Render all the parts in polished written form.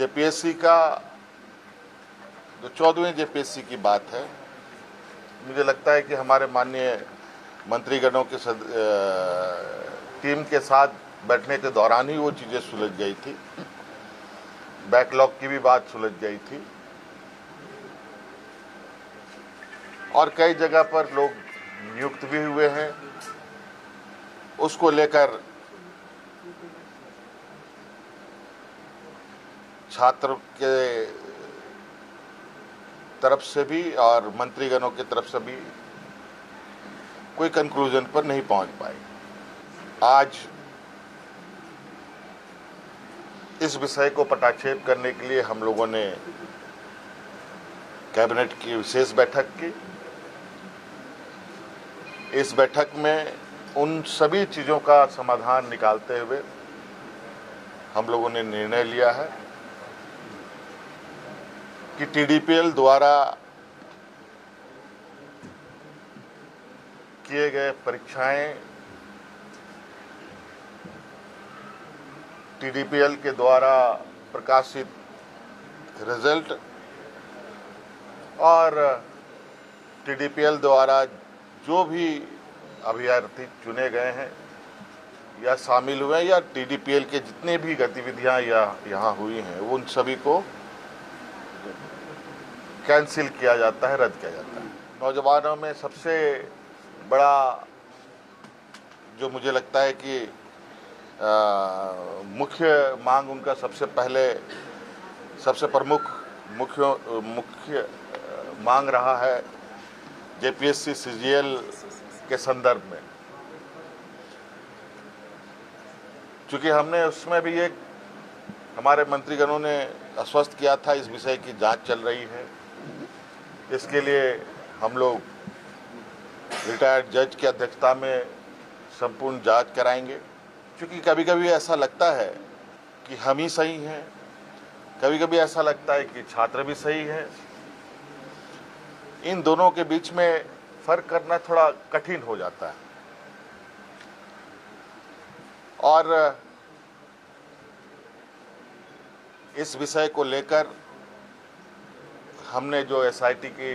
JPSC का जो 14वीं JPSC की बात है, मुझे लगता है कि हमारे माननीय मंत्रीगणों के टीम के साथ बैठने के दौरान ही वो चीज़ें सुलझ गई थी। बैकलॉग की भी बात सुलझ गई थी और कई जगह पर लोग नियुक्त भी हुए हैं। उसको लेकर छात्र के तरफ से भी और मंत्रीगणों की तरफ से भी कोई कंक्लूजन पर नहीं पहुंच पाए। आज इस विषय को पटाक्षेप करने के लिए हम लोगों ने कैबिनेट की विशेष बैठक की। इस बैठक में उन सभी चीज़ों का समाधान निकालते हुए हम लोगों ने निर्णय लिया है कि टीडीपीएल द्वारा किए गए परीक्षाएं, टीडीपीएल के द्वारा प्रकाशित रिजल्ट और टीडीपीएल द्वारा जो भी अभ्यर्थी चुने गए हैं या शामिल हुए हैं या टीडीपीएल के जितने भी गतिविधियां यहाँ हुई हैं, वो उन सभी को कैंसिल किया जाता है, रद्द किया जाता है। नौजवानों में सबसे बड़ा जो मुझे लगता है कि मुख्य मांग उनका सबसे प्रमुख मुख्य मांग रहा है जेपीएससी सीजीएल के संदर्भ में। चूंकि हमने उसमें भी एक हमारे मंत्रीगणों ने आश्वस्त किया था, इस विषय की जांच चल रही है। इसके लिए हम लोग रिटायर्ड जज की अध्यक्षता में संपूर्ण जांच कराएंगे। क्योंकि कभी कभी ऐसा लगता है कि हम ही सही हैं, कभी कभी ऐसा लगता है कि छात्र भी सही है। इन दोनों के बीच में फर्क करना थोड़ा कठिन हो जाता है और इस विषय को लेकर हमने जो एसआईटी की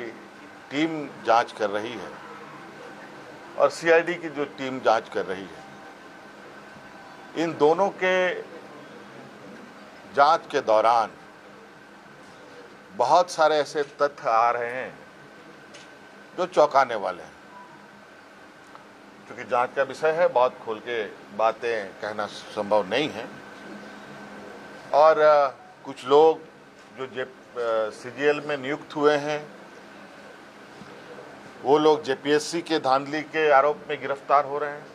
टीम जांच कर रही है और सीआईडी की जो टीम जांच कर रही है, इन दोनों के जांच के दौरान बहुत सारे ऐसे तथ्य आ रहे हैं जो चौंकाने वाले हैं। क्योंकि जांच का विषय है, बहुत खोल के बातें कहना संभव नहीं है और कुछ लोग जो सीजीएल में नियुक्त हुए हैं, वो लोग जेपीएससी के धांधली के आरोप में गिरफ्तार हो रहे हैं।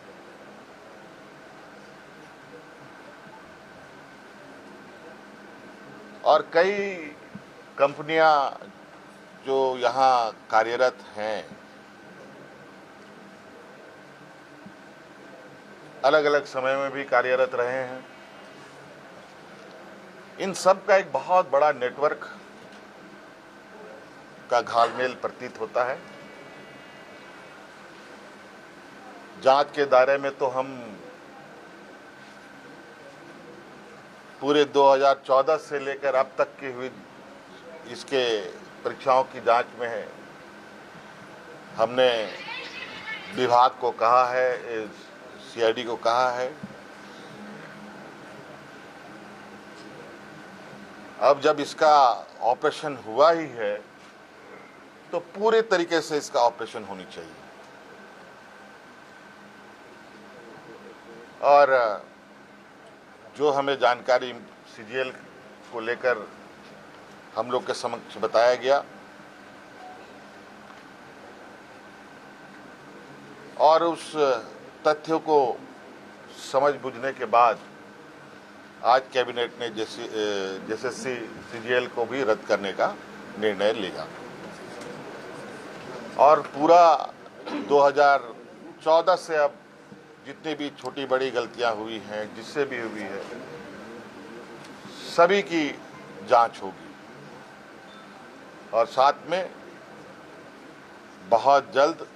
और कई कंपनियां जो यहाँ कार्यरत हैं, अलग अलग समय में भी कार्यरत रहे हैं। इन सब का एक बहुत बड़ा नेटवर्क का घालमेल प्रतीत होता है। जांच के दायरे में तो हम पूरे 2014 से लेकर अब तक की हुई इसके परीक्षाओं की जांच में है। हमने विभाग को कहा है, सीआईडी को कहा है, अब जब इसका ऑपरेशन हुआ ही है तो पूरे तरीके से इसका ऑपरेशन होनी चाहिए। और जो हमें जानकारी सीजीएल को लेकर हम लोग के समक्ष बताया गया और उस तथ्यों को समझ बुझने के बाद आज कैबिनेट ने जेपीएससी सीजीएल को भी रद्द करने का निर्णय लिया और पूरा 2014 से अब जितनी भी छोटी बड़ी गलतियां हुई हैं, जिससे भी हुई है, सभी की जांच होगी और साथ में बहुत जल्द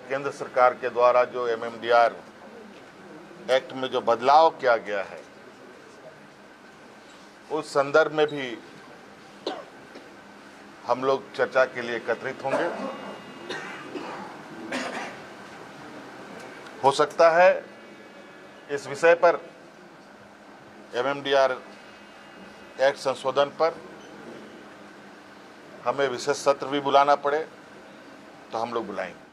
केंद्र सरकार के द्वारा जो एमएमडीआर एक्ट में जो बदलाव किया गया है, उस संदर्भ में भी हम लोग चर्चा के लिए एकत्रित होंगे। हो सकता है इस विषय पर MMDR एक्ट संशोधन पर हमें विशेष सत्र भी बुलाना पड़े, तो हम लोग बुलाएंगे।